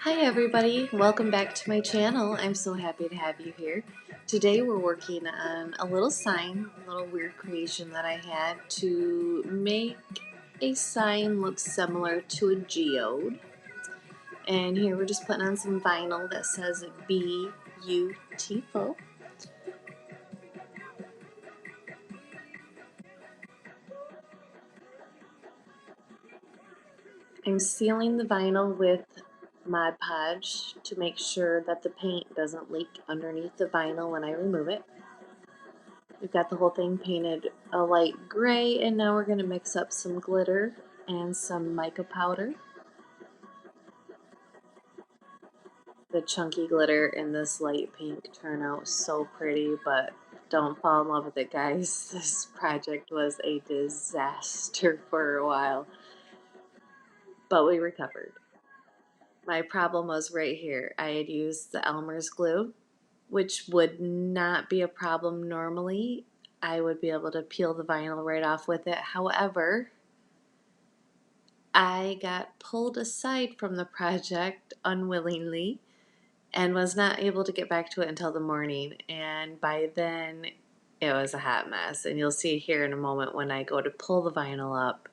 Hi everybody, welcome back to my channel. I'm so happy to have you here. Today we're working on a little sign, a little weird creation that I had to make a sign look similar to a geode. And here we're just putting on some vinyl that says beautiful. I'm sealing the vinyl with Mod Podge to make sure that the paint doesn't leak underneath the vinyl when I remove it. We've got the whole thing painted a light gray, and now we're going to mix up some glitter and some mica powder. The chunky glitter and this light pink turn out so pretty, but don't fall in love with it, guys. This project was a disaster for a while, but we recovered. My problem was right here. I had used the Elmer's glue, which would not be a problem normally. I would be able to peel the vinyl right off with it. However, I got pulled aside from the project unwillingly and was not able to get back to it until the morning. And by then, it was a hot mess. And you'll see here in a moment when I go to pull the vinyl up,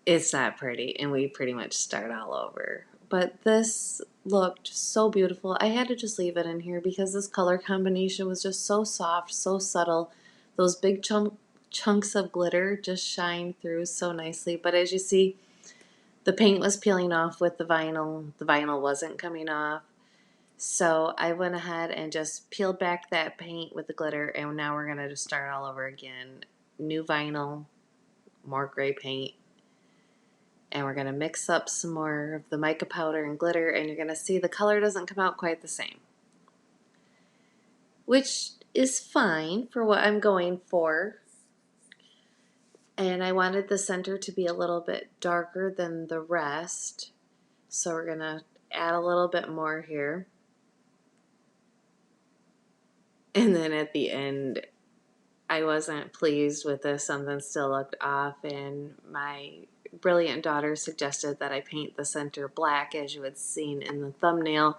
it's not pretty, and we pretty much start all over. But this looked so beautiful. I had to just leave it in here because this color combination was just so soft, so subtle. Those big chunks of glitter just shine through so nicely. But as you see, the paint was peeling off with the vinyl. The vinyl wasn't coming off. So I went ahead and just peeled back that paint with the glitter, and now we're going to just start all over again. New vinyl, more gray paint. And we're going to mix up some more of the mica powder and glitter, and you're going to see the color doesn't come out quite the same, which is fine for what I'm going for. And I wanted the center to be a little bit darker than the rest, so we're going to add a little bit more here. And then at the end, I wasn't pleased with this. Something still looked off, and my brilliant daughter suggested that I paint the center black, as you had seen in the thumbnail,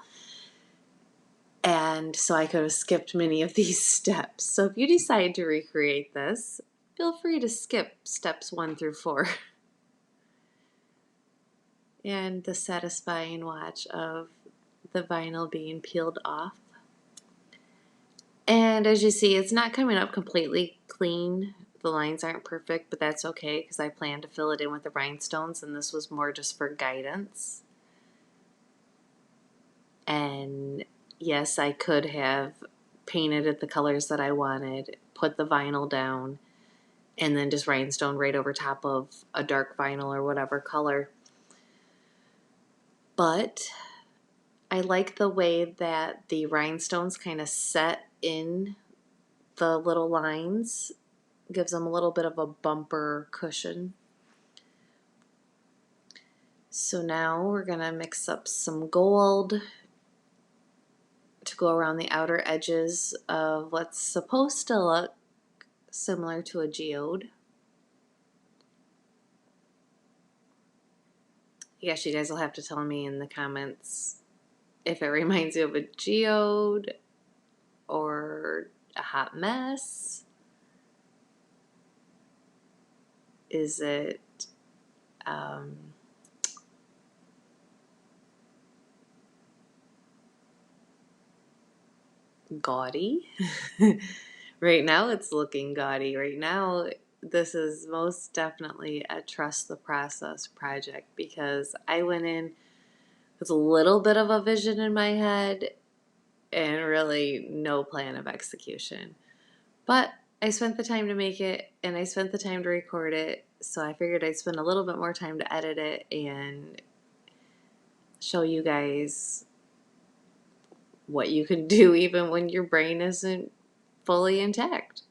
and so I could have skipped many of these steps. So if you decide to recreate this, feel free to skip steps 1 through 4 and the satisfying watch of the vinyl being peeled off. And as you see, it's not coming up completely clean. The lines aren't perfect, but that's okay because I plan to fill it in with the rhinestones, and this was more just for guidance. And yes, I could have painted it the colors that I wanted, put the vinyl down, and then just rhinestone right over top of a dark vinyl or whatever color. But I like the way that the rhinestones kind of set in the little lines. Gives them a little bit of a bumper cushion. So now we're going to mix up some gold to go around the outer edges of what's supposed to look similar to a geode. I guess you guys will have to tell me in the comments if it reminds you of a geode or a hot mess. Is it gaudy? Right now it's looking gaudy. Right now this is most definitely a trust the process project because I went in with a little bit of a vision in my head and really no plan of execution. But I spent the time to make it, and I spent the time to record it, so I figured I'd spend a little bit more time to edit it and show you guys what you can do even when your brain isn't fully intact.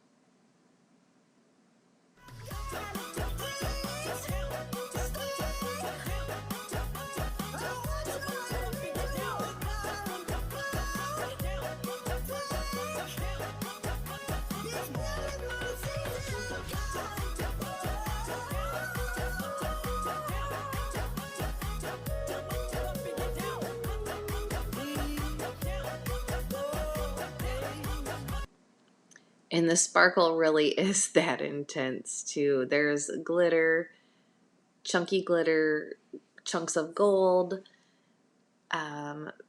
And the sparkle really is that intense too. There's glitter, chunky glitter, chunks of gold,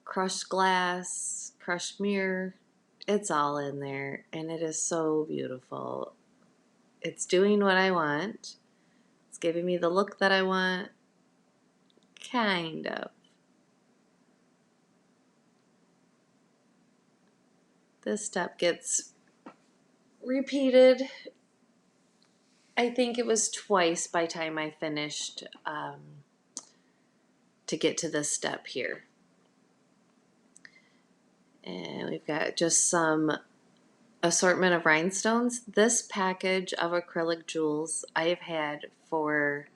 crushed glass, crushed mirror. It's all in there, and it is so beautiful. It's doing what I want. It's giving me the look that I want, kind of. This step gets repeated. I think it was twice by time I finished to get to this step here. And we've got just some assortment of rhinestones. This package of acrylic jewels I've had for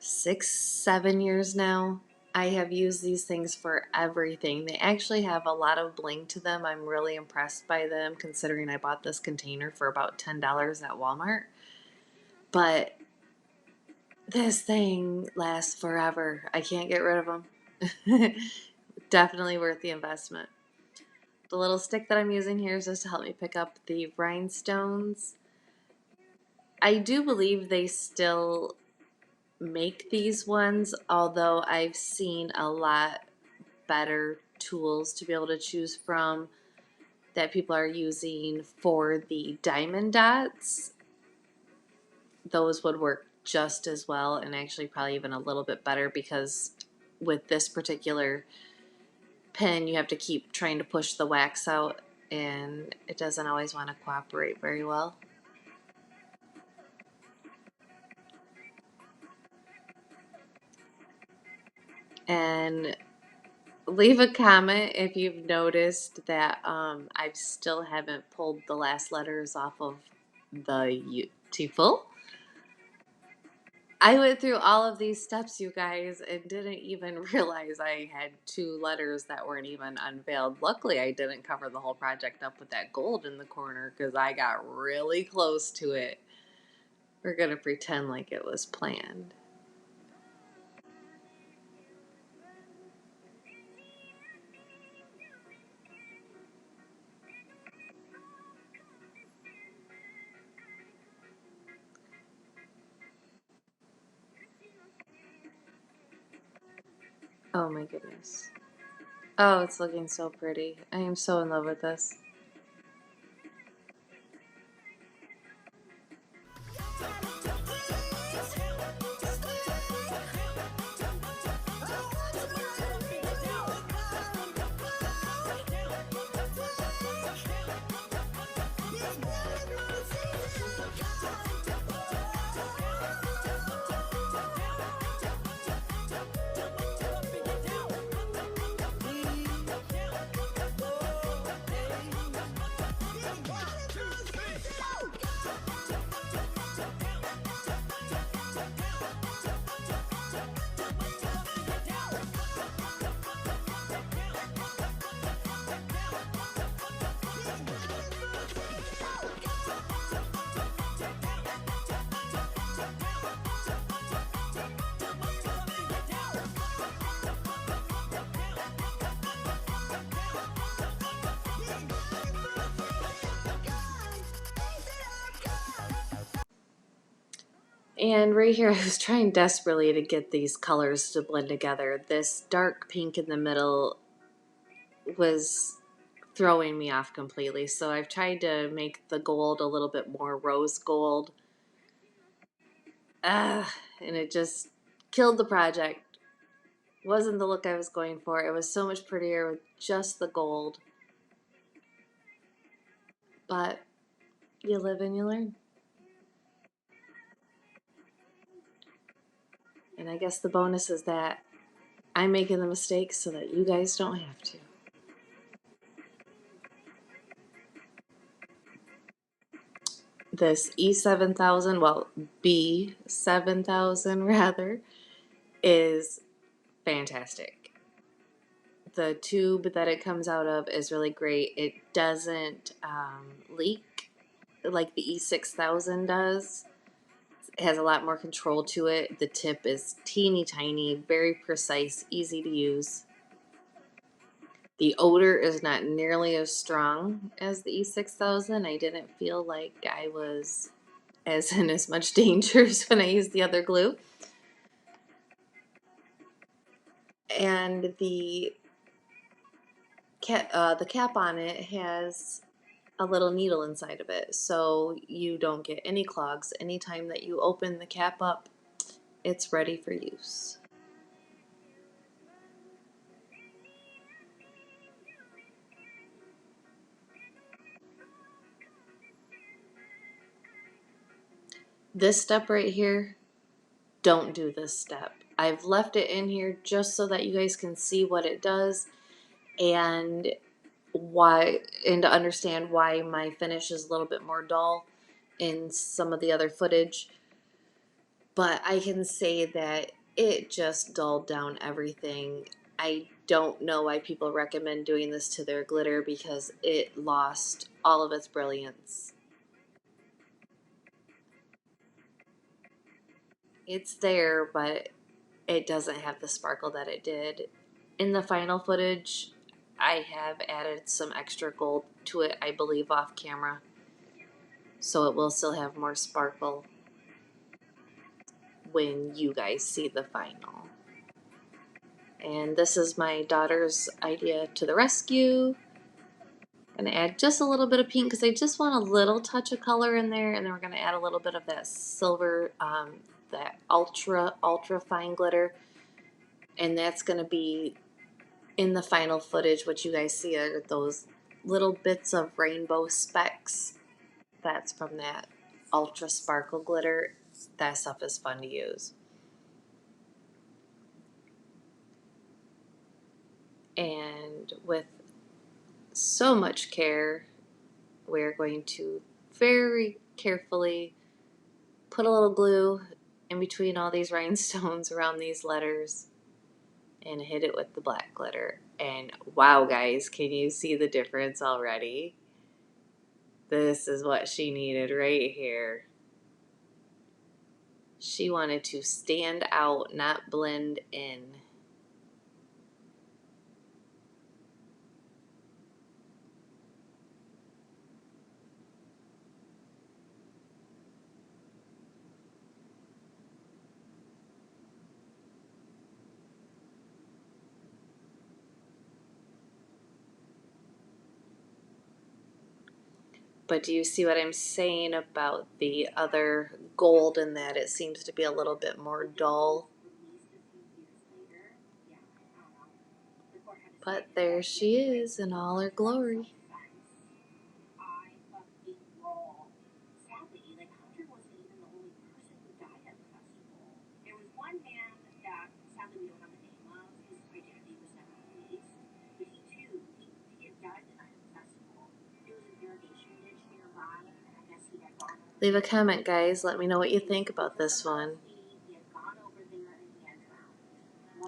6-7 years now. I have used these things for everything. They actually have a lot of bling to them. I'm really impressed by them considering I bought this container for about $10 at Walmart. But this thing lasts forever. I can't get rid of them. Definitely worth the investment. The little stick that I'm using here is just to help me pick up the rhinestones. I do believe they still make these ones, although I've seen a lot better tools to be able to choose from that people are using for the diamond dots. Those would work just as well, and actually probably even a little bit better, because with this particular pen you have to keep trying to push the wax out, and it doesn't always want to cooperate very well. And leave a comment if you've noticed that I still haven't pulled the last letters off of the tiful. I went through all of these steps, you guys, and didn't even realize I had 2 letters that weren't even unveiled. Luckily, I didn't cover the whole project up with that gold in the corner because I got really close to it. We're going to pretend like it was planned. Oh my goodness. Oh, it's looking so pretty. I am so in love with this. And right here, I was trying desperately to get these colors to blend together. This dark pink in the middle was throwing me off completely. So I've tried to make the gold a little bit more rose gold. And it just killed the project. Wasn't the look I was going for. It was so much prettier with just the gold. But you live and you learn. And I guess the bonus is that I'm making the mistakes so that you guys don't have to. This E7000, well, B7000 rather, is fantastic. The tube that it comes out of is really great. It doesn't leak like the E6000 does. It has a lot more control to it. The tip is teeny tiny, very precise, easy to use. The odor is not nearly as strong as the E6000. I didn't feel like I was in as much danger as when I used the other glue. And the cap on it has a little needle inside of it, so you don't get any clogs. Anytime that you open the cap up, it's ready for use. This step right here, don't do this step. I've left it in here just so that you guys can see what it does and to understand why my finish is a little bit more dull in some of the other footage. But I can say that it just dulled down everything. I don't know why people recommend doing this to their glitter because it lost all of its brilliance. It's there, but it doesn't have the sparkle that it did. In the final footage, I have added some extra gold to it, I believe off camera, so it will still have more sparkle when you guys see the final. And this is my daughter's idea to the rescue. I'm going to add just a little bit of pink because I just want a little touch of color in there, and then we're going to add a little bit of that silver, that ultra fine glitter, and that's going to be in the final footage. What you guys see are those little bits of rainbow specks. That's from that ultra sparkle glitter. That stuff is fun to use. And with so much care, we're going to very carefully put a little glue in between all these rhinestones around these letters and hit it with the black glitter. And wow, guys, can you see the difference already? This is what she needed right here. She wanted to stand out, not blend in. But do you see what I'm saying about the other gold in that it seems to be a little bit more dull? But there she is in all her glory. Leave a comment, guys. Let me know what you think about this one.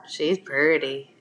She's pretty.